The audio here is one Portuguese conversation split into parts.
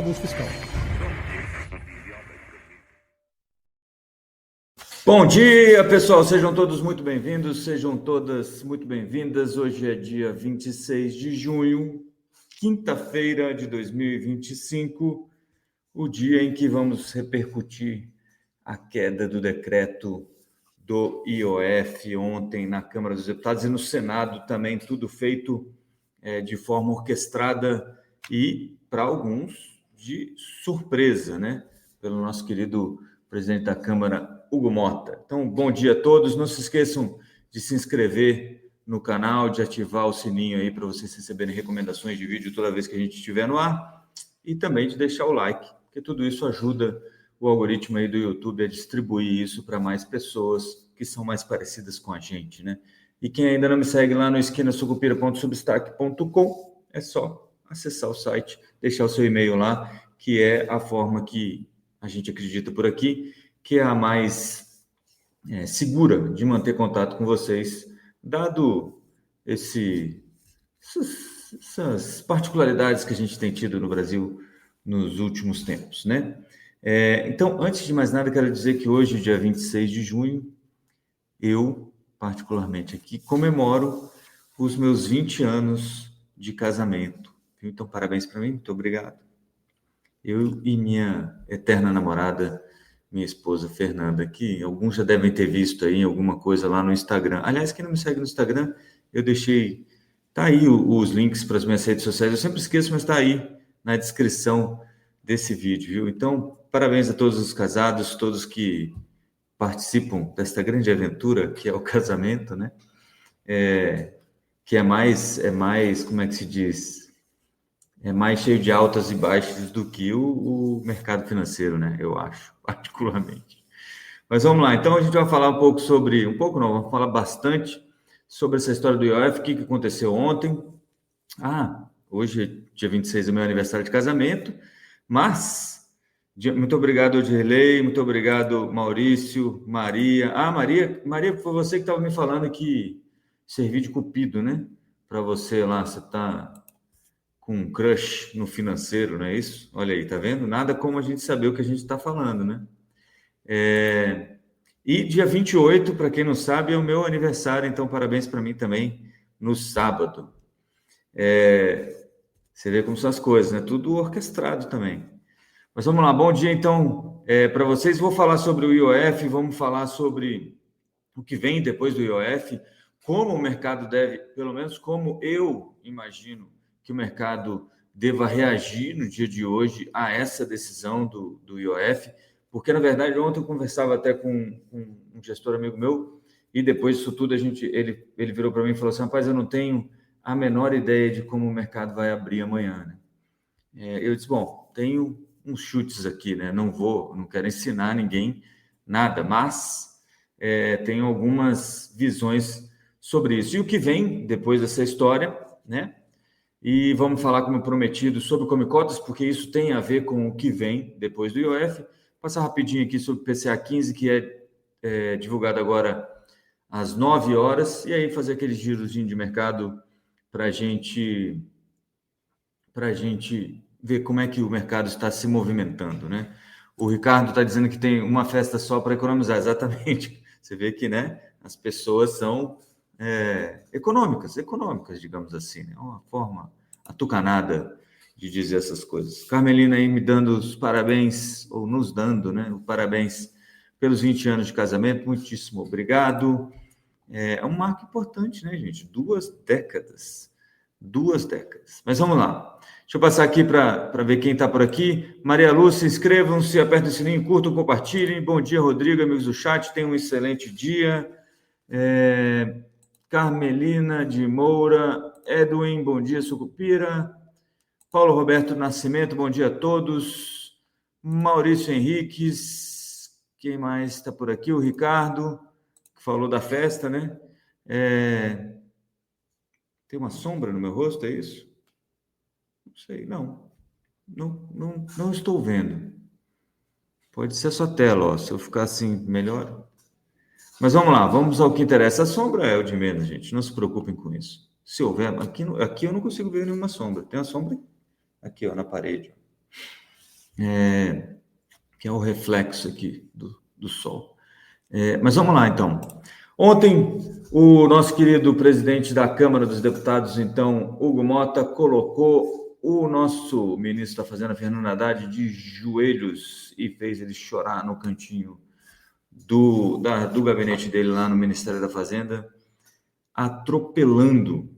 arcabouço fiscal. Bom dia, pessoal. Sejam todos muito bem-vindos, sejam todas muito bem-vindas. Hoje é dia 26 de junho, quinta-feira de 2025, o dia em que vamos repercutir a queda do decreto do IOF ontem na Câmara dos Deputados e no Senado também, tudo feito de forma orquestrada e, para alguns, de surpresa, né? Pelo nosso querido presidente da Câmara, Hugo Mota. Então, bom dia a todos. Não se esqueçam de se inscrever no canal, de ativar o sininho aí para vocês receberem recomendações de vídeo toda vez que a gente estiver no ar e também de deixar o like, porque tudo isso ajuda o algoritmo aí do YouTube a distribuir isso para mais pessoas que são mais parecidas com a gente, né? E quem ainda não me segue lá no esquinasucupira.substack.com, é só acessar o site, deixar o seu e-mail lá, que é a forma que a gente acredita por aqui, que é a mais segura de manter contato com vocês, dado essas particularidades que a gente tem tido no Brasil nos últimos tempos, né? Então, antes de mais nada, quero dizer que hoje, dia 26 de junho, eu, particularmente aqui, comemoro os meus 20 anos de casamento. Então, parabéns para mim, muito obrigado. Eu e minha eterna namorada, minha esposa Fernanda, que alguns já devem ter visto aí alguma coisa lá no Instagram. Aliás, quem não me segue no Instagram, eu deixei... Tá aí os links para as minhas redes sociais. Eu sempre esqueço, mas está aí na descrição desse vídeo, viu? Então, parabéns a todos os casados, todos que participam desta grande aventura que é o casamento, né? Que é mais, como é que se diz? É mais cheio de altas e baixas do que o mercado financeiro, né? Eu acho, particularmente. Mas vamos lá, então a gente vai falar vamos falar bastante sobre essa história do IOF, o que aconteceu ontem. Hoje, dia 26, é meu aniversário de casamento, mas muito obrigado, Dirley, muito obrigado, Maurício, Maria. Maria, foi você que estava me falando que servi de cupido, né? Para você lá, você está com um crush no financeiro, não é isso? Olha aí, tá vendo? Nada como a gente saber o que a gente está falando, né? E dia 28, para quem não sabe, é o meu aniversário, então parabéns para mim também no sábado. Você vê como são as coisas, né? Tudo orquestrado também. Mas vamos lá, bom dia então para vocês. Vou falar sobre o IOF, vamos falar sobre o que vem depois do IOF, como o mercado deve, pelo menos como eu imagino que o mercado deva reagir no dia de hoje a essa decisão do IOF, porque, na verdade, ontem eu conversava até com um gestor amigo meu, e depois disso tudo ele virou para mim e falou assim, rapaz, eu não tenho a menor ideia de como o mercado vai abrir amanhã, né? Eu disse, bom, tenho uns chutes aqui, né? Não quero ensinar ninguém nada, mas tenho algumas visões sobre isso. E o que vem depois dessa história, né? E vamos falar, como prometido, sobre Comicotas, porque isso tem a ver com o que vem depois do IOF. Passar rapidinho aqui sobre o PCA 15, que é divulgado agora às 9 horas, e aí fazer aquele girozinho de mercado para a gente ver como é que o mercado está se movimentando, né? O Ricardo está dizendo que tem uma festa só para economizar, exatamente. Você vê que, né, as pessoas são econômicas, digamos assim, né? Uma forma atucanada de dizer essas coisas. Carmelina aí me dando os parabéns, ou nos dando, né, os parabéns pelos 20 anos de casamento, muitíssimo obrigado. É um marco importante, né, gente? 2 décadas. 2 décadas. Mas vamos lá. Deixa eu passar aqui para ver quem está por aqui. Maria Lúcia, inscrevam-se, apertem o sininho, curtam, compartilhem. Bom dia, Rodrigo, amigos do chat. Tenham um excelente dia. Carmelina de Moura, Edwin, bom dia, Sucupira. Paulo Roberto Nascimento, bom dia a todos. Maurício Henriques, quem mais está por aqui? O Ricardo, que falou da festa, né? Tem uma sombra no meu rosto, é isso? Não sei, não estou vendo. Pode ser a sua tela, ó. Se eu ficar assim, melhor. Mas vamos lá, vamos ao que interessa. A sombra é o de menos, gente. Não se preocupem com isso. Se houver, aqui eu não consigo ver nenhuma sombra. Tem uma sombra aqui, ó, na parede. que é o reflexo aqui do sol. Mas vamos lá, então. Ontem, o nosso querido presidente da Câmara dos Deputados, então, Hugo Mota, colocou o nosso ministro da Fazenda, Fernando Haddad, de joelhos e fez ele chorar no cantinho do gabinete dele lá no Ministério da Fazenda, atropelando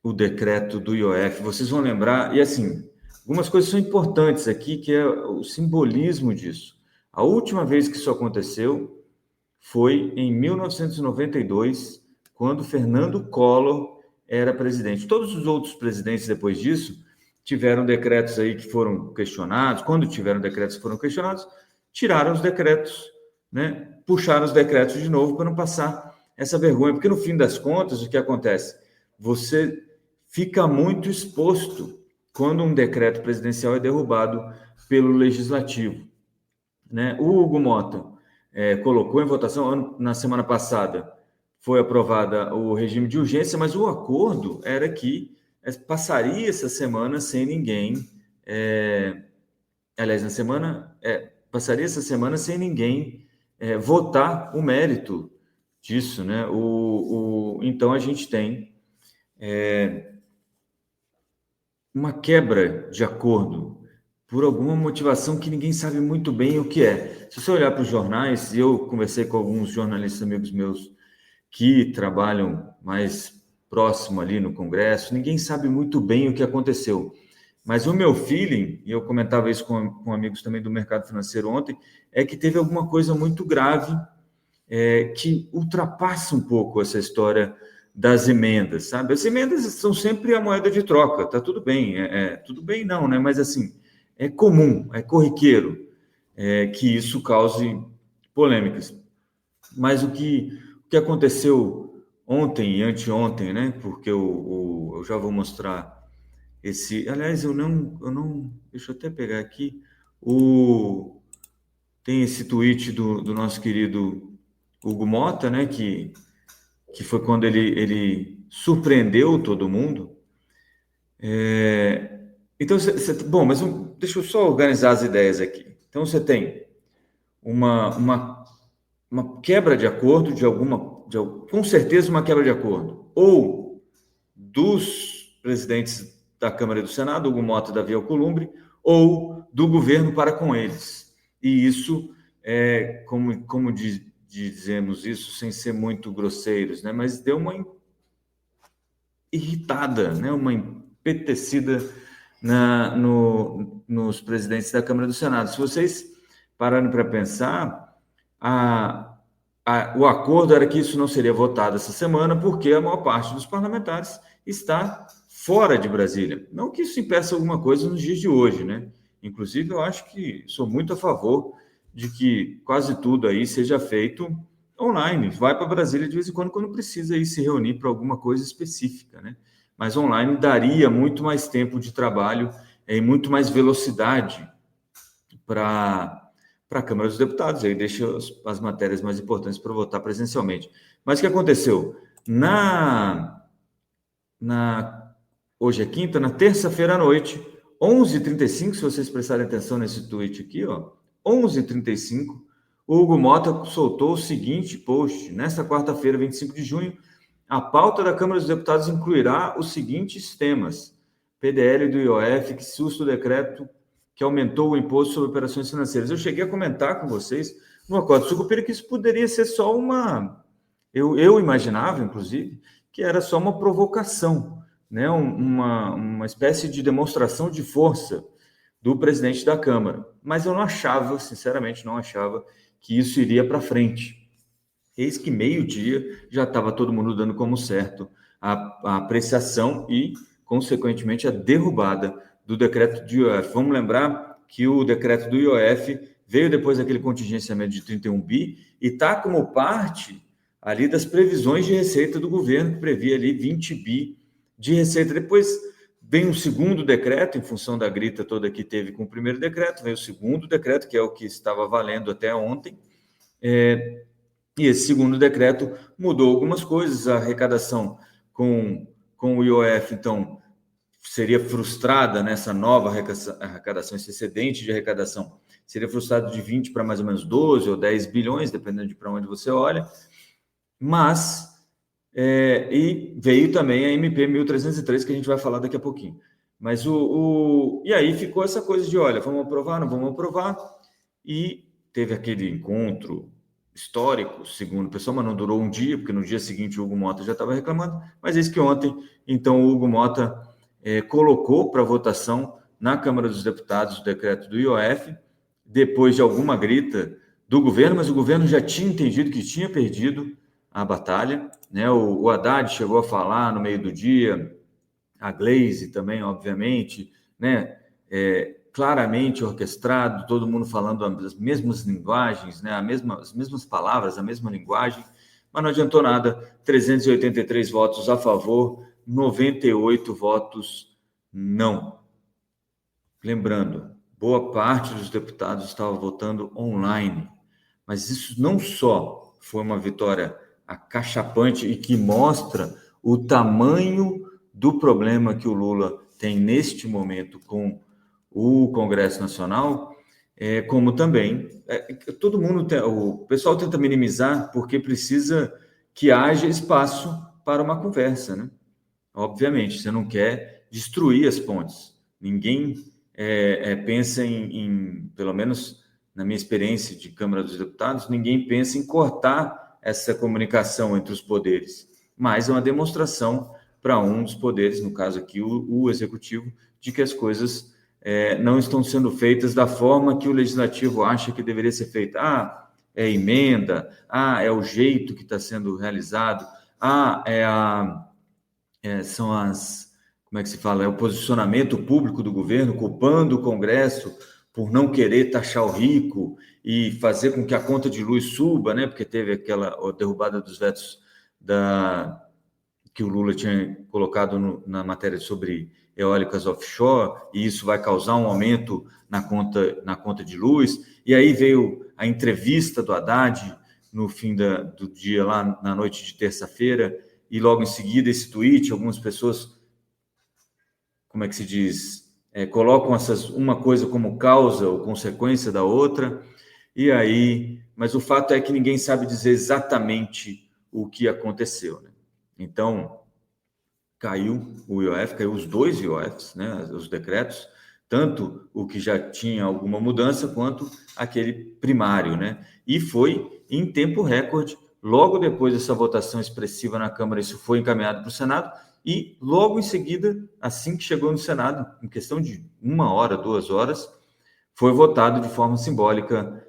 o decreto do IOF. Vocês vão lembrar, e assim, algumas coisas são importantes aqui, que é o simbolismo disso. A última vez que isso aconteceu foi em 1992, quando Fernando Collor era presidente. Todos os outros presidentes depois disso tiveram decretos aí que foram questionados. Quando tiveram decretos que foram questionados, tiraram os decretos, né? Puxaram os decretos de novo para não passar essa vergonha, porque no fim das contas, o que acontece? Você fica muito exposto quando um decreto presidencial é derrubado pelo legislativo, né? O Hugo Mota colocou em votação na semana passada, foi aprovada o regime de urgência, mas o acordo era que passaria essa semana sem ninguém, passaria essa semana sem ninguém votar o mérito disso, né? Então a gente tem uma quebra de acordo por alguma motivação que ninguém sabe muito bem o que é. Se você olhar para os jornais, e eu conversei com alguns jornalistas amigos meus que trabalham mais próximo ali no Congresso, ninguém sabe muito bem o que aconteceu. Mas o meu feeling, e eu comentava isso com amigos também do mercado financeiro ontem, é que teve alguma coisa muito grave que ultrapassa um pouco essa história das emendas, sabe? As emendas são sempre a moeda de troca, tá tudo bem, tudo bem não, né? Mas assim, é comum, é corriqueiro que isso cause polêmicas. Mas o que aconteceu ontem e anteontem, né? Porque eu já vou mostrar esse. Aliás, eu não. Deixa eu até pegar aqui. Tem esse tweet do nosso querido Hugo Mota, né? Que foi quando ele surpreendeu todo mundo. Então, bom, mas deixa eu só organizar as ideias aqui. Então, você tem uma quebra de acordo com certeza uma quebra de acordo, ou dos presidentes da Câmara e do Senado, Hugo Mota e Davi Alcolumbre, ou do governo para com eles. E isso como dizemos isso sem ser muito grosseiros, né? Mas deu uma irritada, né? Uma empetecida nos presidentes da Câmara e do Senado. Se vocês pararem para pensar, o acordo era que isso não seria votado essa semana, porque a maior parte dos parlamentares está fora de Brasília. Não que isso impeça alguma coisa nos dias de hoje, né? Inclusive, eu acho que sou muito a favor de que quase tudo aí seja feito online. Vai para Brasília de vez em quando precisa ir se reunir para alguma coisa específica, né? Mas online daria muito mais tempo de trabalho e muito mais velocidade para a Câmara dos Deputados, aí deixa as matérias mais importantes para votar presencialmente. Mas o que aconteceu? Hoje é quinta, na terça-feira à noite, 11h35, se vocês prestarem atenção nesse tweet aqui, ó, 11h35, o Hugo Mota soltou o seguinte post: nesta quarta-feira, 25 de junho, a pauta da Câmara dos Deputados incluirá os seguintes temas: PDL do IOF, que susta o decreto que aumentou o imposto sobre operações financeiras. Eu cheguei a comentar com vocês no acordo de Sucupira que isso poderia ser só uma... Eu imaginava, inclusive, que era só uma provocação, né? Uma espécie de demonstração de força do presidente da Câmara. Mas eu não achava, sinceramente, não achava que isso iria para frente. Eis que meio-dia já estava todo mundo dando como certo a apreciação e, consequentemente, a derrubada do decreto do IOF. Vamos lembrar que o decreto do IOF veio depois daquele contingenciamento de 31 bi e está como parte ali das previsões de receita do governo, que previa ali 20 bi de receita. Depois vem um segundo decreto, em função da grita toda que teve com o primeiro decreto, veio o segundo decreto, que é o que estava valendo até ontem, e esse segundo decreto mudou algumas coisas, a arrecadação com o IOF, então, seria frustrada nessa nova arrecadação, esse excedente de arrecadação, seria frustrado de 20 para mais ou menos 12 ou 10 bilhões, dependendo de para onde você olha, mas, e veio também a MP 1303, que a gente vai falar daqui a pouquinho. Mas e aí ficou essa coisa de, olha, vamos aprovar, não vamos aprovar, e teve aquele encontro histórico, segundo o pessoal, mas não durou um dia, porque no dia seguinte o Hugo Mota já estava reclamando, mas eis que ontem, então, o Hugo Mota colocou para votação na Câmara dos Deputados o decreto do IOF, depois de alguma grita do governo, mas o governo já tinha entendido que tinha perdido a batalha, né? O Haddad chegou a falar no meio do dia, a Glaze também, obviamente, né? Claramente orquestrado, todo mundo falando as mesmas linguagens, né? As mesmas palavras, a mesma linguagem, mas não adiantou nada. 383 votos a favor, 98 votos não. Lembrando, boa parte dos deputados estava votando online, mas isso não só foi uma vitória acachapante e que mostra o tamanho do problema que o Lula tem neste momento com o Congresso Nacional, como também todo mundo o pessoal tenta minimizar porque precisa que haja espaço para uma conversa, né? Obviamente, você não quer destruir as pontes. Ninguém pensa pelo menos na minha experiência de Câmara dos Deputados, ninguém pensa em cortar essa comunicação entre os poderes, mas é uma demonstração para um dos poderes, no caso aqui o Executivo, de que as coisas não estão sendo feitas da forma que o Legislativo acha que deveria ser feita. É emenda, é o jeito que está sendo realizado, são como é que se fala? É o posicionamento público do governo, culpando o Congresso por não querer taxar o rico e fazer com que a conta de luz suba, né? Porque teve aquela derrubada dos vetos que o Lula tinha colocado na matéria sobre eólicas offshore, e isso vai causar um aumento na conta de luz. E aí veio a entrevista do Haddad no fim do dia, lá na noite de terça-feira, e logo em seguida esse tweet, algumas pessoas, como é que se diz, colocam uma coisa como causa ou consequência da outra, e aí, mas o fato é que ninguém sabe dizer exatamente o que aconteceu, né? Então, caiu o IOF, caiu os dois IOFs, né, os decretos, tanto o que já tinha alguma mudança, quanto aquele primário, né? E foi em tempo recorde. Logo depois dessa votação expressiva na Câmara, isso foi encaminhado para o Senado, e logo em seguida, assim que chegou no Senado, em questão de 1 hora, 2 horas, foi votado de forma simbólica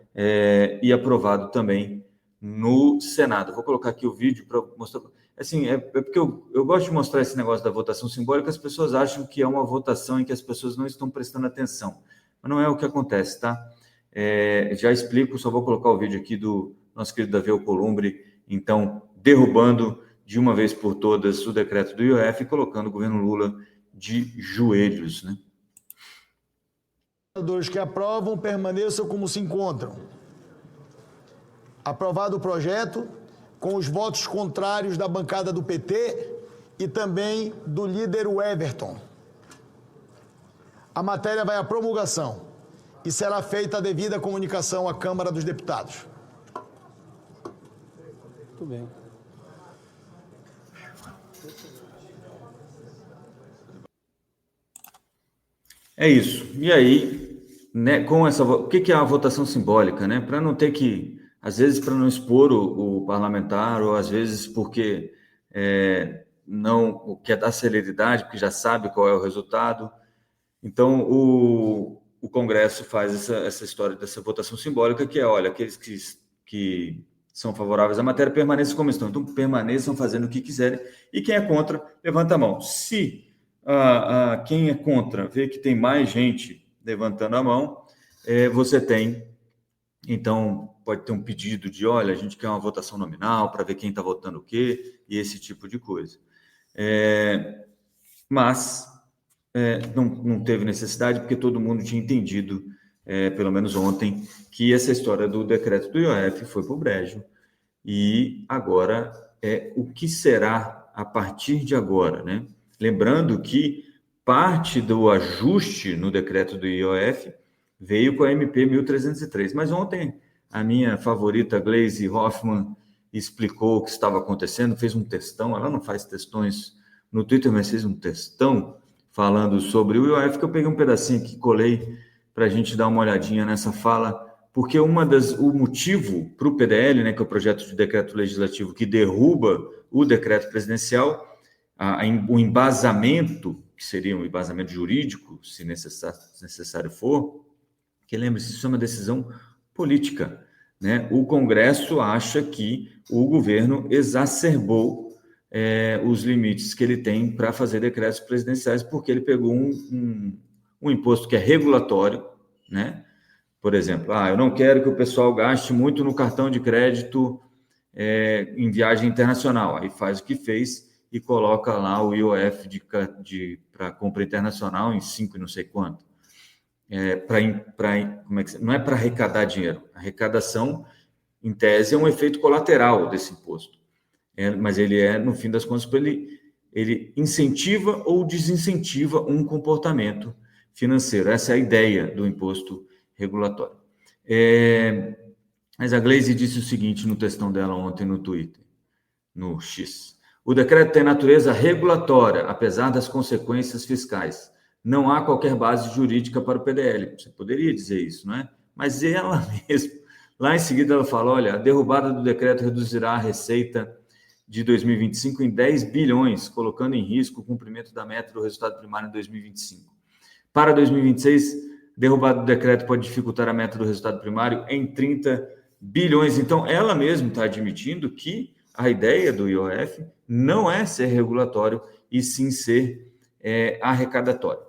e aprovado também no Senado. Vou colocar aqui o vídeo para mostrar. Assim, porque eu gosto de mostrar esse negócio da votação simbólica. As pessoas acham que é uma votação em que as pessoas não estão prestando atenção, mas não é o que acontece, tá? Já explico, só vou colocar o vídeo aqui do nosso querido Davi Alcolumbre, então, derrubando de uma vez por todas o decreto do IOF e colocando o governo Lula de joelhos, né? Os senadores que aprovam permaneçam como se encontram. Aprovado o projeto, com os votos contrários da bancada do PT e também do líder Everton. A matéria vai à promulgação e será feita a devida comunicação à Câmara dos Deputados. Muito bem. É isso. E aí, né, com o que é a votação simbólica, né? Para não ter que, às vezes, para não expor o parlamentar, ou às vezes porque não quer dar celeridade, porque já sabe qual é o resultado. Então, o Congresso faz essa história dessa votação simbólica, que é, olha, aqueles que são favoráveis à matéria permaneçam como estão. Então, permaneçam fazendo o que quiserem. E quem é contra, levanta a mão. Se quem é contra vê que tem mais gente levantando a mão, você tem, então, pode ter um pedido de, olha, a gente quer uma votação nominal para ver quem está votando o quê, e esse tipo de coisa. Mas não teve necessidade, porque todo mundo tinha entendido, pelo menos ontem, que essa história do decreto do IOF foi para o brejo, e agora o que será a partir de agora, né? Lembrando que parte do ajuste no decreto do IOF veio com a MP 1303. Mas ontem a minha favorita Gleisi Hoffmann explicou o que estava acontecendo, fez um textão, ela não faz textões no Twitter, mas fez um textão falando sobre o IOF, que eu peguei um pedacinho aqui, colei para a gente dar uma olhadinha nessa fala, porque o motivo para o PDL, né, que é o projeto de decreto legislativo que derruba o decreto presidencial, o embasamento, que seria um embasamento jurídico, se necessário for, que lembre-se, isso é uma decisão política, né? O Congresso acha que o governo exacerbou os limites que ele tem para fazer decretos presidenciais, porque ele pegou um imposto que é regulatório, né? Por exemplo, eu não quero que o pessoal gaste muito no cartão de crédito em viagem internacional. Aí faz o que fez e coloca lá o IOF para compra internacional em 5 e não sei quanto. Não é para arrecadar dinheiro. A arrecadação, em tese, é um efeito colateral desse imposto. Mas ele no fim das contas, ele incentiva ou desincentiva um comportamento financeiro. Essa é a ideia do imposto regulatório. Mas a Gleisi disse o seguinte no textão dela ontem no Twitter, no X. O decreto tem natureza regulatória, apesar das consequências fiscais. Não há qualquer base jurídica para o PDL. Você poderia dizer isso, não é? Mas ela mesma, lá em seguida ela fala, olha, a derrubada do decreto reduzirá a receita de 2025 em 10 bilhões, colocando em risco o cumprimento da meta do resultado primário em 2025. Para 2026, derrubada do decreto pode dificultar a meta do resultado primário em 30 bilhões. Então, ela mesma está admitindo que a ideia do IOF não é ser regulatório e sim ser arrecadatório.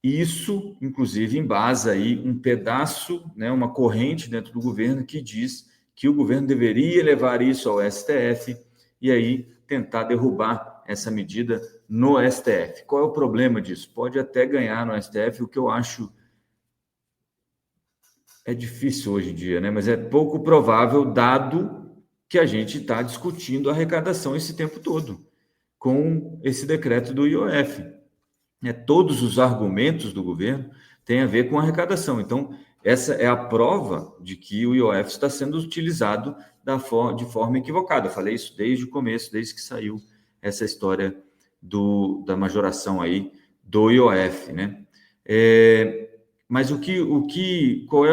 Isso, inclusive, embasa aí um pedaço, né, uma corrente dentro do governo que diz que o governo deveria levar isso ao STF e aí tentar derrubar essa medida no STF. Qual é o problema disso? Pode até ganhar no STF, o que eu acho é difícil hoje em dia, né? Mas é pouco provável, dado que a gente está discutindo a arrecadação esse tempo todo com esse decreto do IOF. Todos os argumentos do governo têm a ver com a arrecadação. Então, essa é a prova de que o IOF está sendo utilizado de forma equivocada. Eu falei isso desde o começo, desde que saiu essa história da majoração aí do IOF, né? Mas qual é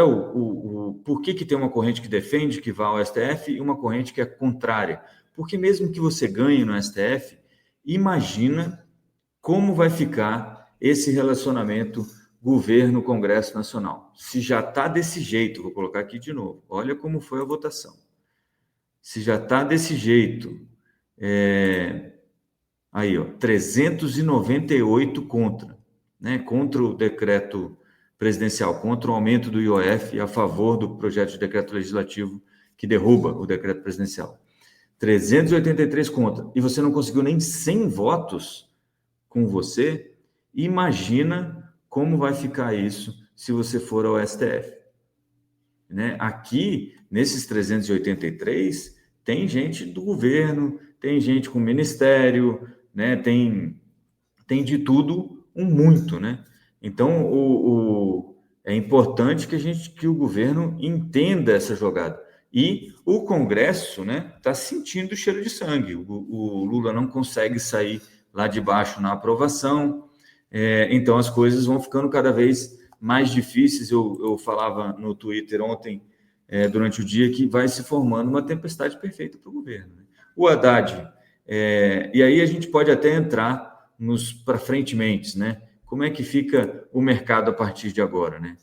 por que tem uma corrente que defende que vá ao STF e uma corrente que é contrária? Porque mesmo que você ganhe no STF, imagina como vai ficar esse relacionamento governo-Congresso Nacional. Se já está desse jeito, vou colocar aqui de novo, olha como foi a votação. Se já está desse jeito, aí, 398 contra, né? Contra o decreto presidencial, contra o aumento do IOF e a favor do projeto de decreto legislativo que derruba o decreto presidencial. 383 contra. E você não conseguiu nem 100 votos com você, imagina como vai ficar isso se você for ao STF. Né? Aqui, nesses 383, tem gente do governo, tem gente com ministério, né? Tem de tudo muito, né? Então, é importante que o governo entenda essa jogada. E o Congresso, né, está sentindo o cheiro de sangue. O Lula não consegue sair lá de baixo na aprovação, então as coisas vão ficando cada vez mais difíceis. Eu falava no Twitter ontem, durante o dia, que vai se formando uma tempestade perfeita para o governo. Né? O Haddad, e aí a gente pode até entrar para frente, né? Como é que fica o mercado a partir de agora, né?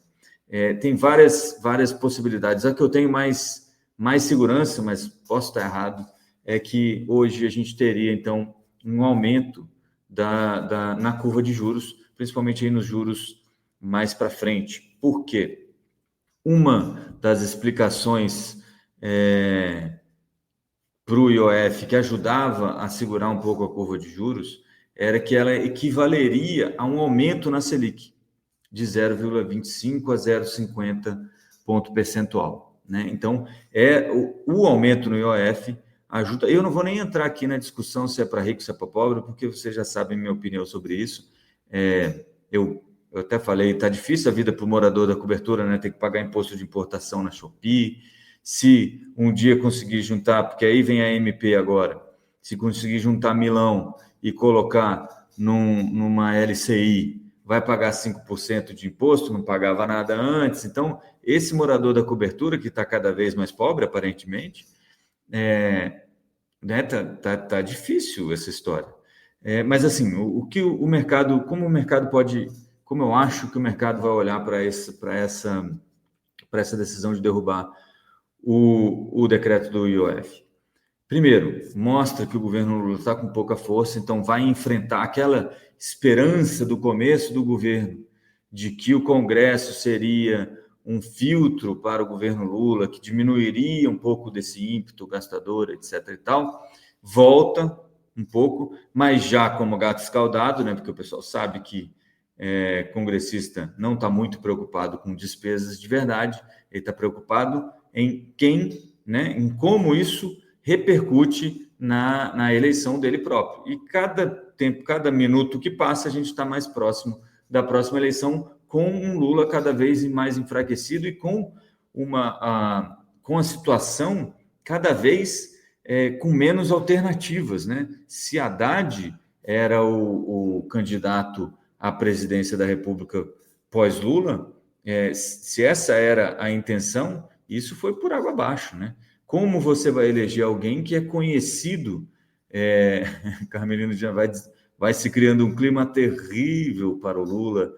Tem várias possibilidades. A que eu tenho mais segurança, mas posso estar errado, é que hoje a gente teria, então, um aumento na curva de juros, principalmente aí nos juros mais para frente. Por quê? Uma das explicações para o IOF que ajudava a segurar um pouco a curva de juros era que ela equivaleria a um aumento na Selic de 0,25 a 0,50 ponto percentual. Né? Então, o aumento no IOF ajuda. Eu não vou nem entrar aqui na discussão se é para rico, se é para pobre, porque vocês já sabem minha opinião sobre isso. Eu até falei, está difícil a vida para o morador da cobertura, né? Tem que pagar imposto de importação na Shopee. Se um dia conseguir juntar, porque aí vem a MP agora, se conseguir juntar Milão e colocar numa LCI, vai pagar 5% de imposto, não pagava nada antes. Então, esse morador da cobertura, que está cada vez mais pobre, aparentemente, né, tá difícil essa história. Mas, assim, o que o mercado, como o mercado pode, como eu acho que o mercado vai olhar para essa decisão de derrubar o decreto do IOF? Primeiro, mostra que o governo Lula está com pouca força, então vai enfrentar aquela esperança do começo do governo de que o Congresso seria um filtro para o governo Lula, que diminuiria um pouco desse ímpeto gastador, etc. e tal, volta um pouco, mas já como gato escaldado, né? Porque o pessoal sabe que congressista não está muito preocupado com despesas de verdade, ele está preocupado em quem, né? Em como isso repercute na eleição dele próprio. E cada minuto que passa, a gente está mais próximo da próxima eleição, com um Lula cada vez mais enfraquecido e com a situação cada vez com menos alternativas, né? Se Haddad era o candidato à presidência da República pós-Lula, se essa era a intenção, isso foi por água abaixo, né? Como você vai eleger alguém que é conhecido? Carmelino já vai se criando um clima terrível para o Lula.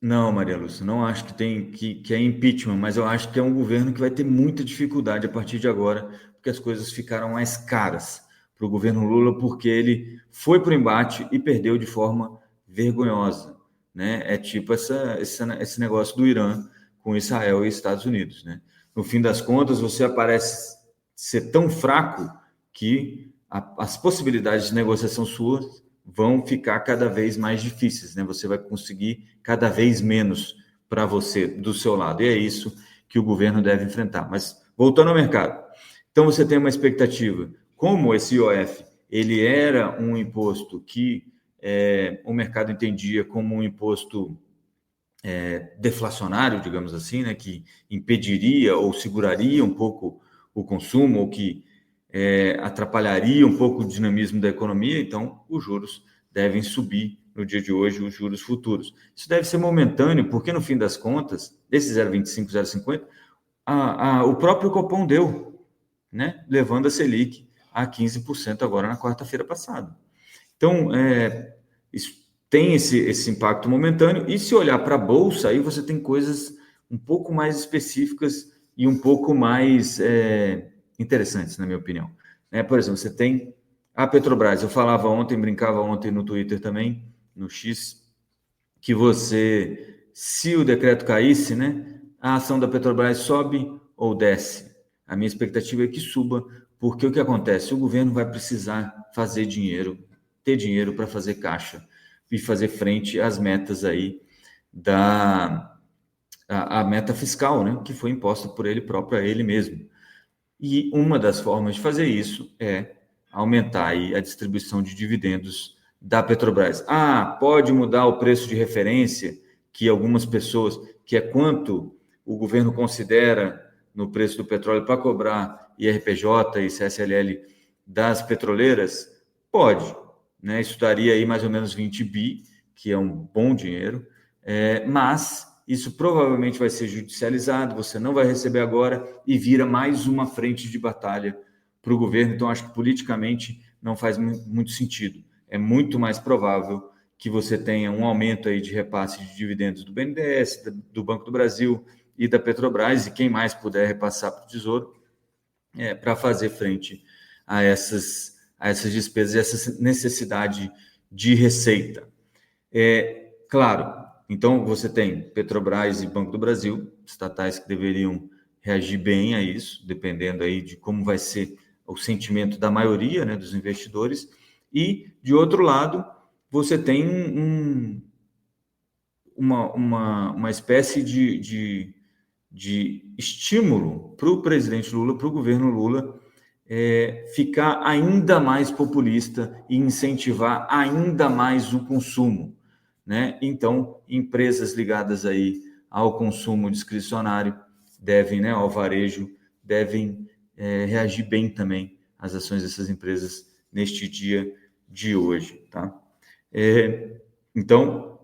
Não, Maria Lúcia, não acho que é impeachment, mas eu acho que é um governo que vai ter muita dificuldade a partir de agora, porque as coisas ficaram mais caras para o governo Lula, porque ele foi para o embate e perdeu de forma vergonhosa, né? É tipo esse negócio do Irã com Israel e Estados Unidos, né? No fim das contas, você aparece ser tão fraco que as possibilidades de negociação suas vão ficar cada vez mais difíceis, né? Você vai conseguir cada vez menos para você do seu lado. E é isso que o governo deve enfrentar. Mas voltando ao mercado. Então você tem uma expectativa. Como esse IOF, ele era um imposto que o mercado entendia como um imposto deflacionário, digamos assim, né, que impediria ou seguraria um pouco o consumo, ou que atrapalharia um pouco o dinamismo da economia, então os juros devem subir no dia de hoje, os juros futuros. Isso deve ser momentâneo, porque no fim das contas, esse 0,25, 0,50, o próprio Copom deu, né, levando a Selic a 15% agora na quarta-feira passada. Então, isso tem esse impacto momentâneo, e se olhar para a Bolsa, aí você tem coisas um pouco mais específicas e um pouco mais interessantes, na minha opinião. Por exemplo, você tem a Petrobras. Eu falava ontem, brincava ontem no Twitter também, no X, que se o decreto caísse, né, a ação da Petrobras sobe ou desce. A minha expectativa é que suba, porque o que acontece? O governo vai precisar fazer dinheiro, ter dinheiro para fazer caixa e fazer frente às metas aí a meta fiscal, né, que foi imposta por ele próprio, a ele mesmo. E uma das formas de fazer isso é aumentar aí a distribuição de dividendos da Petrobras. Pode mudar o preço de referência, que algumas pessoas, que é quanto o governo considera no preço do petróleo para cobrar IRPJ e CSLL das petroleiras? Pode, né? Isso daria aí mais ou menos 20 bi, que é um bom dinheiro, mas isso provavelmente vai ser judicializado, você não vai receber agora e vira mais uma frente de batalha para o governo. Então, acho que politicamente não faz muito sentido. É muito mais provável que você tenha um aumento aí de repasse de dividendos do BNDES, do Banco do Brasil e da Petrobras, e quem mais puder repassar para o Tesouro, para fazer frente a essas despesas e essa necessidade de receita. Claro, então você tem Petrobras e Banco do Brasil, estatais que deveriam reagir bem a isso, dependendo aí de como vai ser o sentimento da maioria, né, dos investidores. E, de outro lado, você tem uma espécie de estímulo para o presidente Lula, para o governo Lula, ficar ainda mais populista e incentivar ainda mais o consumo, né? Então, empresas ligadas aí ao consumo discricionário devem, né, ao varejo, devem reagir bem também às ações dessas empresas neste dia de hoje, tá? Então,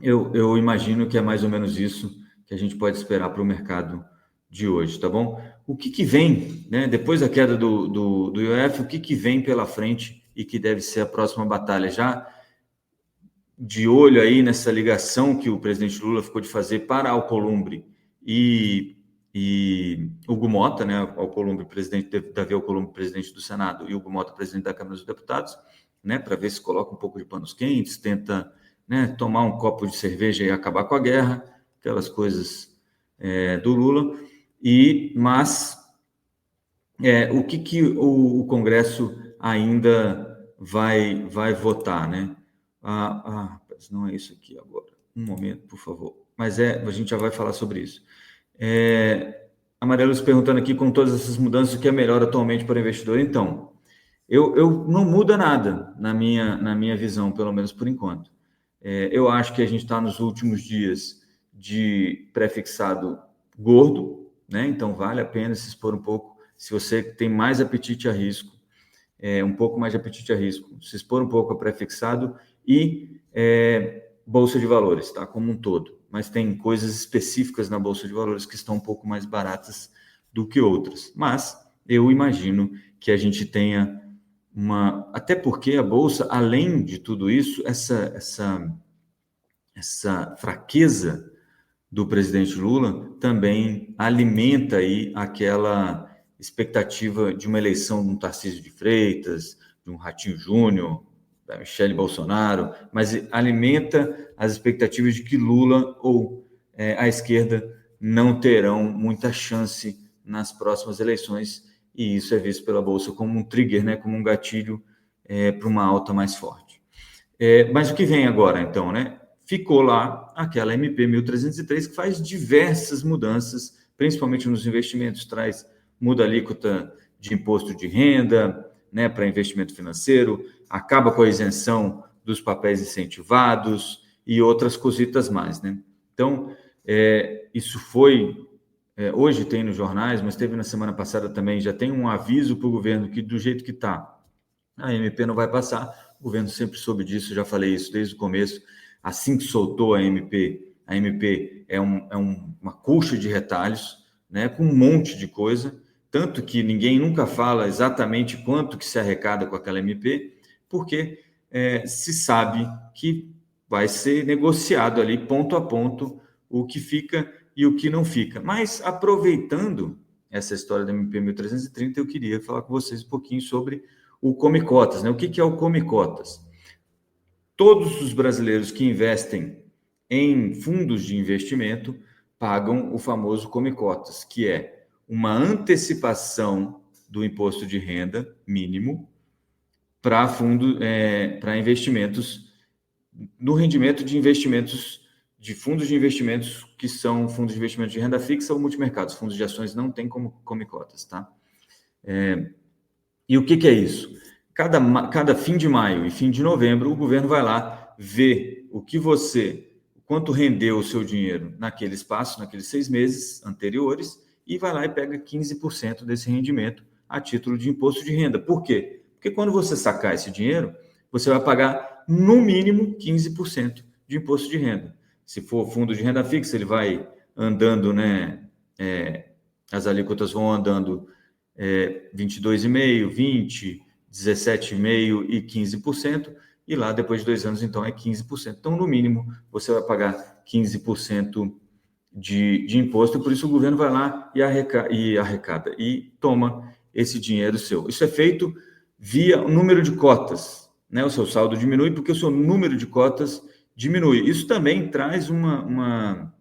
eu imagino que é mais ou menos isso que a gente pode esperar para o mercado de hoje, tá bom? O que vem, né? Depois da queda do IOF, o que vem pela frente e que deve ser a próxima batalha? Já de olho aí nessa ligação que o presidente Lula ficou de fazer para Alcolumbre e Hugo Mota, né? Alcolumbre, presidente, Davi Alcolumbre, presidente do Senado, e Hugo Mota, presidente da Câmara dos Deputados, né? Para ver se coloca um pouco de panos quentes, tenta, né, tomar um copo de cerveja e acabar com a guerra, aquelas coisas do Lula. Mas o que o Congresso ainda vai votar, né? Não é isso aqui agora. Um momento, por favor. Mas a gente já vai falar sobre isso. Amarelos perguntando aqui, com todas essas mudanças, o que é melhor atualmente para o investidor? Então, eu não muda nada na minha visão, pelo menos por enquanto. Eu acho que a gente está nos últimos dias de pré-fixado gordo, né? Então vale a pena se expor um pouco. Se você tem mais apetite a risco, um pouco mais de apetite a risco, se expor um pouco a pré-fixado e bolsa de valores, tá? Como um todo. Mas tem coisas específicas na bolsa de valores que estão um pouco mais baratas do que outras. Mas eu imagino que a gente tenha até porque a bolsa, além de tudo isso, essa fraqueza do presidente Lula também alimenta aí aquela expectativa de uma eleição de um Tarcísio de Freitas, de um Ratinho Júnior, da Michele Bolsonaro, mas alimenta as expectativas de que Lula ou a esquerda não terão muita chance nas próximas eleições, e isso é visto pela Bolsa como um trigger, né, como um gatilho para uma alta mais forte. Mas o que vem agora, então, né? Ficou lá aquela MP 1303 que faz diversas mudanças, principalmente nos investimentos, muda a alíquota de imposto de renda, né, para investimento financeiro, acaba com a isenção dos papéis incentivados e outras cositas mais, né? Então, isso foi... hoje tem nos jornais, mas teve na semana passada também, já tem um aviso para o governo que do jeito que está, a MP não vai passar. O governo sempre soube disso, já falei isso desde o começo. Assim que soltou a MP é uma colcha de retalhos, né, com um monte de coisa, tanto que ninguém nunca fala exatamente quanto que se arrecada com aquela MP, porque se sabe que vai ser negociado ali ponto a ponto o que fica e o que não fica. Mas aproveitando essa história da MP 1330, eu queria falar com vocês um pouquinho sobre o Come Cotas, né? O que é o Come Cotas? Todos os brasileiros que investem em fundos de investimento pagam o famoso Come Cotas, que é uma antecipação do imposto de renda mínimo para para investimentos, no rendimento de investimentos, de fundos de investimentos que são fundos de investimento de renda fixa ou multimercados. Fundos de ações não tem como Come Cotas, tá? E o que é isso? Cada fim de maio e fim de novembro, o governo vai lá ver quanto rendeu o seu dinheiro naquele espaço, naqueles 6 meses anteriores, e vai lá e pega 15% desse rendimento a título de imposto de renda. Por quê? Porque quando você sacar esse dinheiro, você vai pagar no mínimo 15% de imposto de renda. Se for fundo de renda fixa, ele vai andando, né? As alíquotas vão andando 22,5%, 20%, 17,5% e 15%, e lá depois de 2 anos, então, é 15%. Então, no mínimo, você vai pagar 15% de imposto, e por isso o governo vai lá e arrecada e toma esse dinheiro seu. Isso é feito via o número de cotas, né? O seu saldo diminui porque o seu número de cotas diminui. Isso também traz uma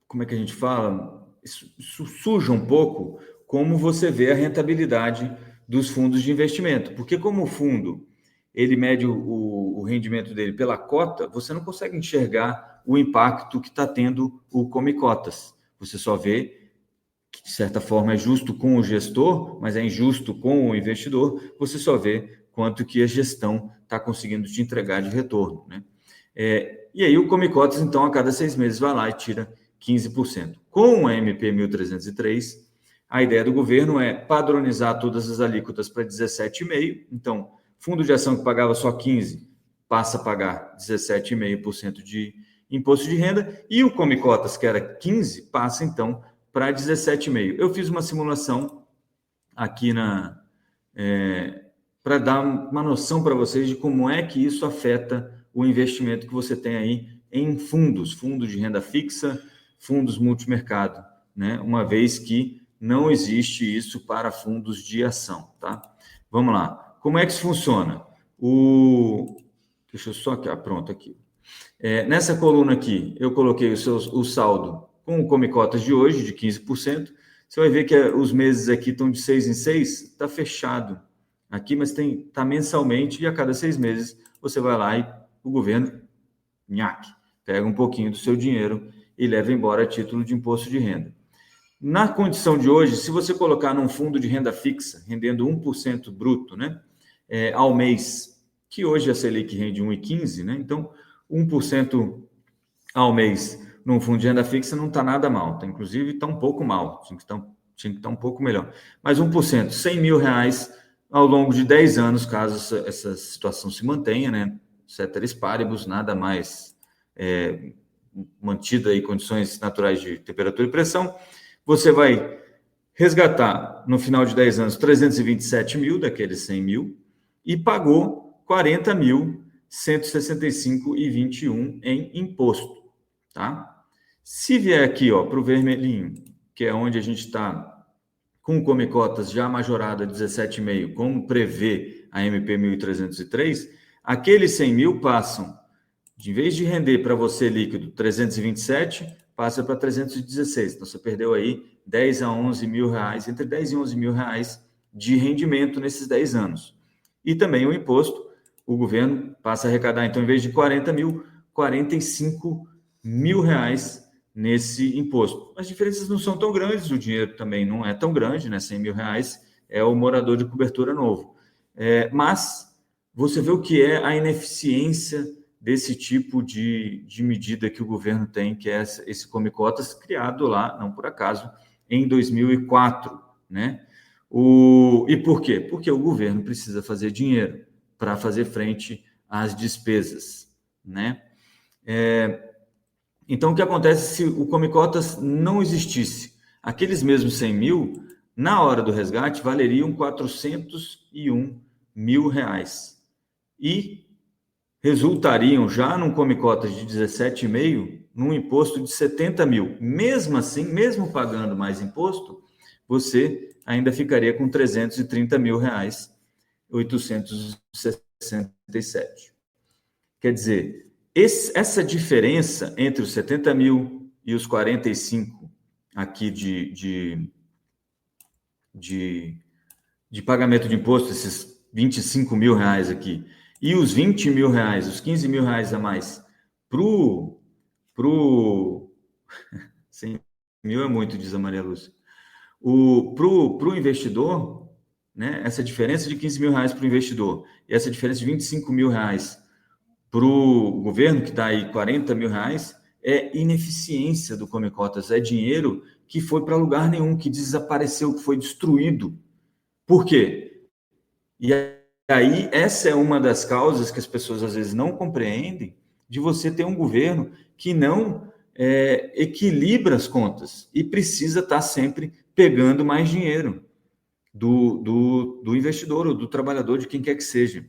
como é que a gente fala? Isso suja um pouco como você vê a rentabilidade dos fundos de investimento. Porque como o fundo ele mede o rendimento dele pela cota, você não consegue enxergar o impacto que está tendo o Come Cotas. Você só vê que de certa forma é justo com o gestor, mas é injusto com o investidor, você só vê quanto que a gestão está conseguindo te entregar de retorno, né? E aí o Come Cotas, então, a cada 6 meses vai lá e tira 15%. Com a MP 1303, a ideia do governo é padronizar todas as alíquotas para 17,5%. Então, fundo de ação que pagava só 15% passa a pagar 17,5% de imposto de renda, e o Come Cotas, que era 15%, passa, então, para 17,5%. Eu fiz uma simulação aqui para dar uma noção para vocês de como é que isso afeta o investimento que você tem aí em fundos de renda fixa, fundos multimercado, né? Uma vez que não existe isso para fundos de ação, tá? Vamos lá. Como é que isso funciona? Deixa eu só aqui, pronto, aqui. Nessa coluna aqui, eu coloquei o saldo com o Come Cotas de hoje, de 15%. Você vai ver que os meses aqui estão de 6 em 6, está fechado aqui, mas está mensalmente, e a cada 6 meses você vai lá e o governo, pega um pouquinho do seu dinheiro e leva embora a título de imposto de renda. Na condição de hoje, se você colocar num fundo de renda fixa, rendendo 1% bruto, né, ao mês, que hoje a Selic rende 1,15, né, então 1% ao mês num fundo de renda fixa não está nada mal, inclusive está um pouco mal, tinha que estar um pouco melhor. Mas 1%, 100 mil reais ao longo de 10 anos, caso essa situação se mantenha, né, ceteris paribus, nada mais mantida em condições naturais de temperatura e pressão, você vai resgatar no final de 10 anos 327 mil daqueles 100 mil e pagou 40.165,21 em imposto, tá? Se vier aqui, para o vermelhinho, que é onde a gente está com o Come Cotas já majorado a 17,5, como prevê a MP 1303, aqueles 100 mil passam, de vez de render para você líquido 327, passa para 316. Então, você perdeu aí 10 a 11 mil reais, entre 10 e 11 mil reais de rendimento nesses 10 anos. E também o imposto, o governo passa a arrecadar, então, em vez de 40 mil, 45 mil reais nesse imposto. As diferenças não são tão grandes, o dinheiro também não é tão grande, né? 100 mil reais é o morador de cobertura novo. Mas você vê o que é a ineficiência desse tipo de medida que o governo tem, que é esse Come Cotas, criado lá, não por acaso, em 2004, né? E por quê? Porque o governo precisa fazer dinheiro para fazer frente às despesas, né? Então, o que acontece se o Come Cotas não existisse? Aqueles mesmos 100 mil, na hora do resgate, valeriam 401 mil reais. E resultariam já num Come Cotas de 17,5, num imposto de 70 mil. Mesmo assim, mesmo pagando mais imposto, você ainda ficaria com 330 mil reais, 867. Quer dizer, essa diferença entre os 70 mil e os 45 aqui de pagamento de imposto, esses 25 mil reais aqui, e os 20 mil reais, os 15 mil reais a mais, pro 100 mil é muito, diz a Maria Lúcia. Pro investidor, né, essa diferença de 15 mil reais para o investidor e essa diferença de 25 mil reais para o governo, que dá aí 40 mil reais, é ineficiência do Come Cotas, é dinheiro que foi para lugar nenhum, que desapareceu, que foi destruído. Por quê? E aí, essa é uma das causas que as pessoas às vezes não compreendem, de você ter um governo que não equilibra as contas e precisa estar sempre pegando mais dinheiro do investidor ou do trabalhador, de quem quer que seja,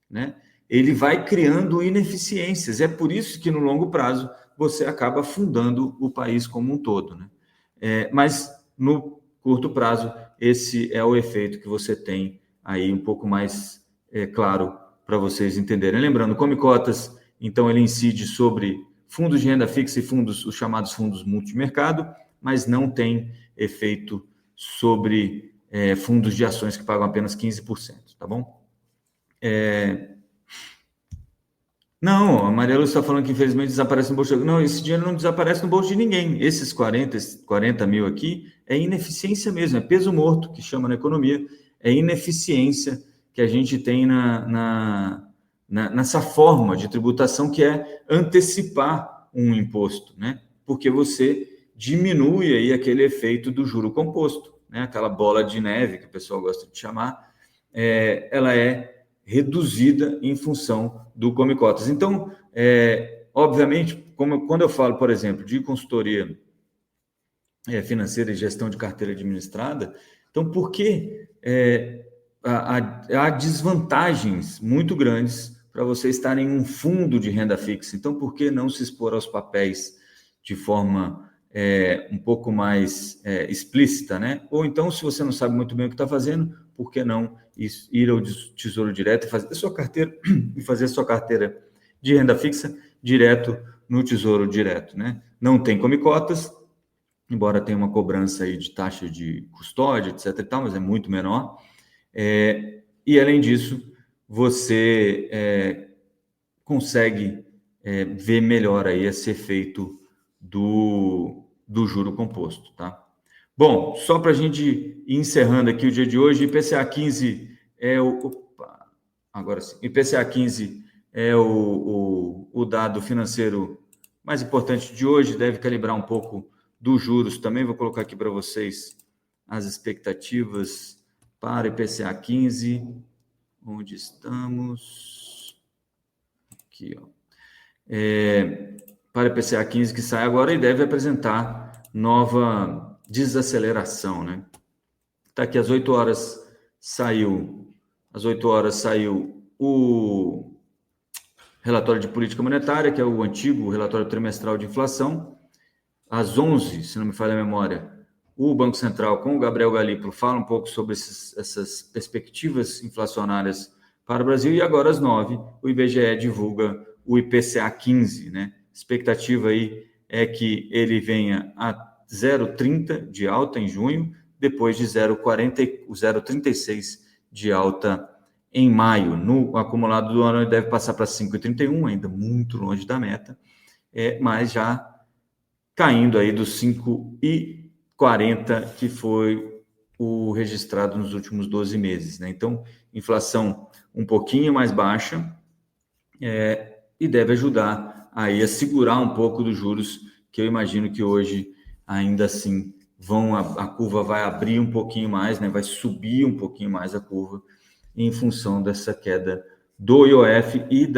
né? Ele vai criando ineficiências. É por isso que, no longo prazo, você acaba afundando o país como um todo, né? Mas, no curto prazo, esse é o efeito que você tem aí um pouco mais claro para vocês entenderem. Lembrando, Come Cotas, então, ele incide sobre fundos de renda fixa e os chamados fundos multimercado, mas não tem efeito sobre fundos de ações que pagam apenas 15%, tá bom? Não, a Maria Lúcia está falando que infelizmente desaparece no bolso. Não, esse dinheiro não desaparece no bolso de ninguém. Esses 40 mil aqui é ineficiência mesmo, é peso morto, que chama na economia, é ineficiência que a gente tem nessa forma de tributação que é antecipar um imposto, né? Porque você diminui aí aquele efeito do juro composto, né? Aquela bola de neve que o pessoal gosta de chamar, ela é reduzida em função do Come Cotas. Então, obviamente, quando eu falo, por exemplo, de consultoria financeira e gestão de carteira administrada, então, por que há desvantagens muito grandes para você estar em um fundo de renda fixa? Então, por que não se expor aos papéis de forma um pouco mais explícita, né? Ou então, se você não sabe muito bem o que está fazendo, por que não ir ao Tesouro Direto e fazer a sua carteira de renda fixa direto no Tesouro Direto, né? Não tem come cotas, embora tenha uma cobrança aí de taxa de custódia, etc. e tal, mas é muito menor. E além disso, você consegue ver melhor aí esse efeito do juro composto, tá? Bom, só para a gente ir encerrando aqui o dia de hoje, IPCA 15 é agora sim, IPCA 15 é o dado financeiro mais importante de hoje, deve calibrar um pouco dos juros também. Vou colocar aqui para vocês as expectativas para IPCA 15, onde estamos? Aqui, ó. Para IPCA 15 que sai agora e deve apresentar nova desaceleração, né? Tá aqui às 8 horas saiu o relatório de política monetária, que é o antigo relatório trimestral de inflação. Às 11, se não me falha a memória, o Banco Central com o Gabriel Galípolo fala um pouco sobre essas perspectivas inflacionárias para o Brasil, e agora às 9 o IBGE divulga o IPCA 15, né? Expectativa aí é que ele venha a 0,30 de alta em junho, depois de 0,36 de alta em maio. No acumulado do ano ele deve passar para 5,31, ainda muito longe da meta, mas já caindo aí dos 5,40 que foi o registrado nos últimos 12 meses, né? Então, inflação um pouquinho mais baixa, e deve ajudar aí a segurar um pouco dos juros, que eu imagino que hoje ainda assim a curva vai abrir um pouquinho mais, né? Vai subir um pouquinho mais a curva em função dessa queda do IOF e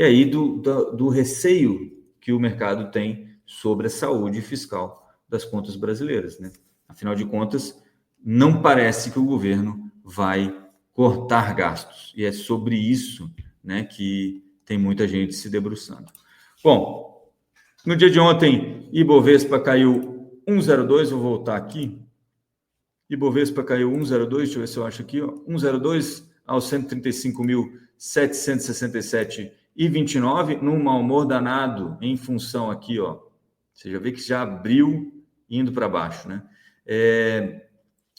aí do receio que o mercado tem sobre a saúde fiscal das contas brasileiras, né? Afinal de contas, não parece que o governo vai cortar gastos, e é sobre isso, né, que tem muita gente se debruçando. Bom, no dia de ontem, Ibovespa caiu 1,02, vou voltar aqui. Ibovespa caiu 1,02, deixa eu ver se eu acho aqui, ó, 1,02 aos 135.767,29, num mau humor danado, em função aqui, ó. Você já vê que já abriu indo para baixo, né?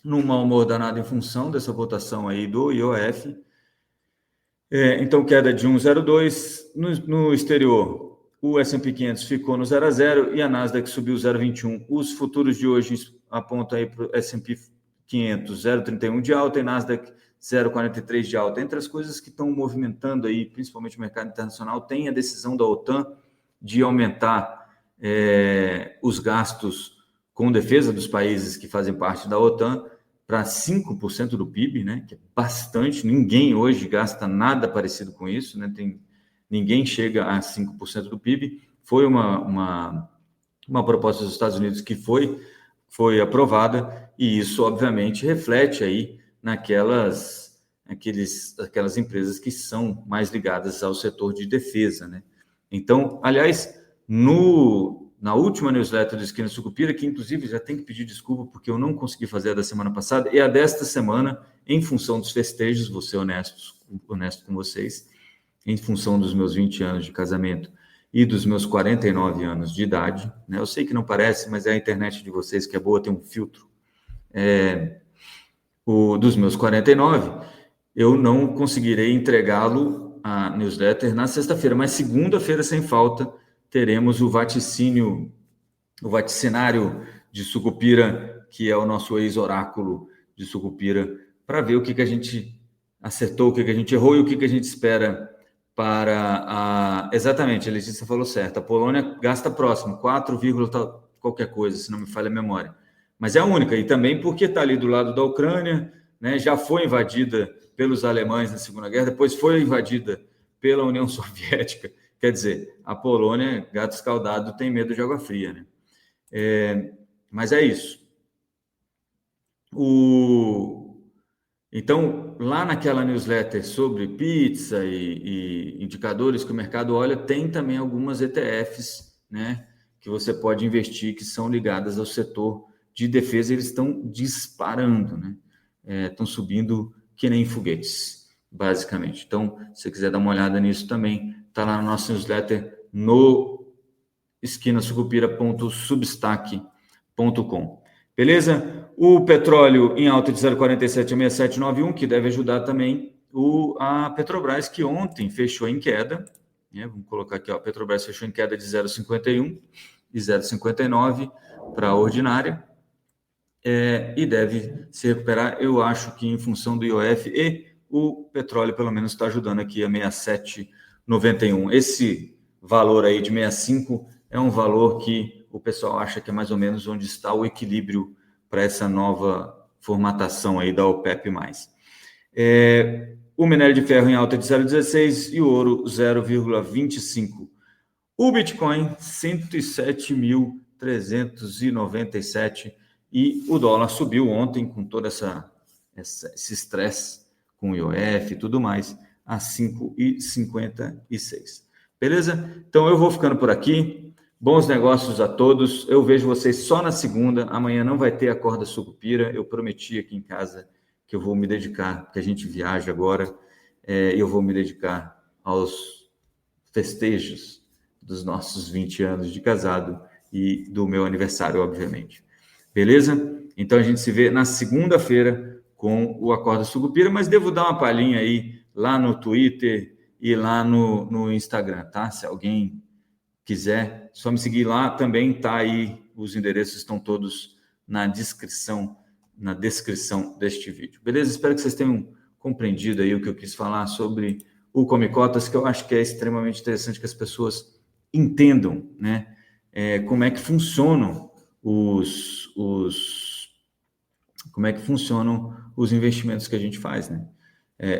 Num mau humor danado em função dessa votação aí do IOF. Então, queda de 1,02. No exterior, o S&P 500 ficou no 0 a 0 e a Nasdaq subiu 0,21. Os futuros de hoje apontam aí para o S&P 500 0,31 de alta e Nasdaq 0,43 de alta. Entre as coisas que estão movimentando aí, principalmente o mercado internacional, tem a decisão da OTAN de aumentar os gastos com defesa dos países que fazem parte da OTAN para 5% do PIB, né? Que é bastante. Ninguém hoje gasta nada parecido com isso, né? Ninguém chega a 5% do PIB. Foi uma proposta dos Estados Unidos que foi aprovada, e isso, obviamente, reflete aí naquelas empresas que são mais ligadas ao setor de defesa, né? Então, aliás, na última newsletter do Esquina Sucupira, que inclusive já tem que pedir desculpa porque eu não consegui fazer a da semana passada, e a desta semana, em função dos festejos, vou ser honesto com vocês, em função dos meus 20 anos de casamento e dos meus 49 anos de idade, né? Eu sei que não parece, mas é a internet de vocês que é boa, tem um filtro. Dos meus 49, eu não conseguirei entregá-lo a newsletter na sexta-feira, mas segunda-feira, sem falta, teremos o vaticinário de Sucupira, que é o nosso ex-oráculo de Sucupira, para ver o que a gente acertou, o que a gente errou e o que a gente espera para Exatamente, a Letícia falou certo. A Polônia gasta próximo, 4, qualquer coisa, se não me falha a memória. Mas é a única, e também porque está ali do lado da Ucrânia, né, já foi invadida pelos alemães na Segunda Guerra, depois foi invadida pela União Soviética. Quer dizer, a Polônia, gato escaldado, tem medo de água fria, né? Mas é isso. Então, lá naquela newsletter sobre pizza e indicadores que o mercado olha, tem também algumas ETFs, né, que você pode investir, que são ligadas ao setor de defesa. Eles estão disparando, né? Estão subindo que nem foguetes, basicamente. Então, se você quiser dar uma olhada nisso também, está lá na nossa newsletter no esquinasucupira.substack.com. Beleza? O petróleo em alta de 0,47 a 67,91, que deve ajudar também a Petrobras, que ontem fechou em queda, né? Vamos colocar aqui, ó, a Petrobras fechou em queda de 0,51 e 0,59 para a ordinária, e deve se recuperar. Eu acho que em função do IOF, e o petróleo pelo menos está ajudando aqui a 67,91. Esse valor aí de 65 é um valor que o pessoal acha que é mais ou menos onde está o equilíbrio para essa nova formatação aí da OPEP+. O minério de ferro em alta de 0,16 e o ouro 0,25. O Bitcoin 107.397 e o dólar subiu ontem com todo esse estresse com o IOF e tudo mais a 5,56. Beleza? Então eu vou ficando por aqui. Bons negócios a todos. Eu vejo vocês só na segunda. Amanhã não vai ter Acorda Sucupira. Eu prometi aqui em casa que eu vou me dedicar, porque a gente viaja agora, eu vou me dedicar aos festejos dos nossos 20 anos de casado e do meu aniversário, obviamente. Beleza? Então a gente se vê na segunda-feira com o Acorda Sucupira, mas devo dar uma palhinha aí lá no Twitter e lá no Instagram, tá? Se alguém quiser, só me seguir lá, também tá aí, os endereços estão todos na descrição deste vídeo. Beleza? Espero que vocês tenham compreendido aí o que eu quis falar sobre o Come Cotas, que eu acho que é extremamente interessante que as pessoas entendam, né? Como é que funcionam como é que funcionam os investimentos que a gente faz, né?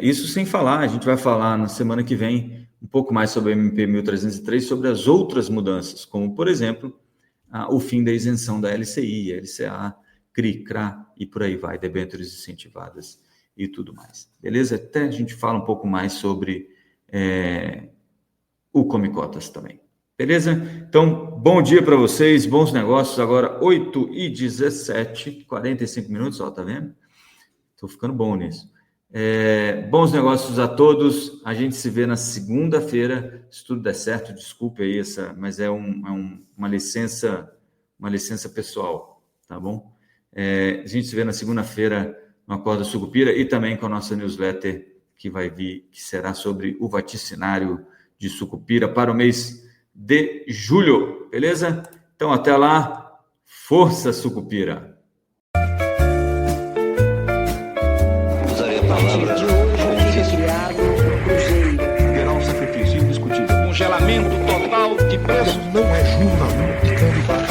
Isso sem falar, a gente vai falar na semana que vem um pouco mais sobre a MP 1303, sobre as outras mudanças, como, por exemplo, o fim da isenção da LCI, LCA, CRI, CRA e por aí vai, debêntures incentivadas e tudo mais. Beleza? Até a gente fala um pouco mais sobre o Come Cotas também. Beleza? Então, bom dia para vocês, bons negócios. Agora, 8h17, 45 minutos, ó, tá vendo? Estou ficando bom nisso. Bons negócios a todos. A gente se vê na segunda-feira, se tudo der certo. Desculpe aí mas é uma licença pessoal, tá bom? A gente se vê na segunda-feira no Acorda Sucupira e também com a nossa newsletter que vai vir, que será sobre o vaticinário de Sucupira para o mês de julho, beleza? Então, até lá, força Sucupira! Usaria a palavra de hoje foi criado o Cruzeiro. terá um sacrifício indiscutível. Congelamento total de preços. Não é julgamento de candidato.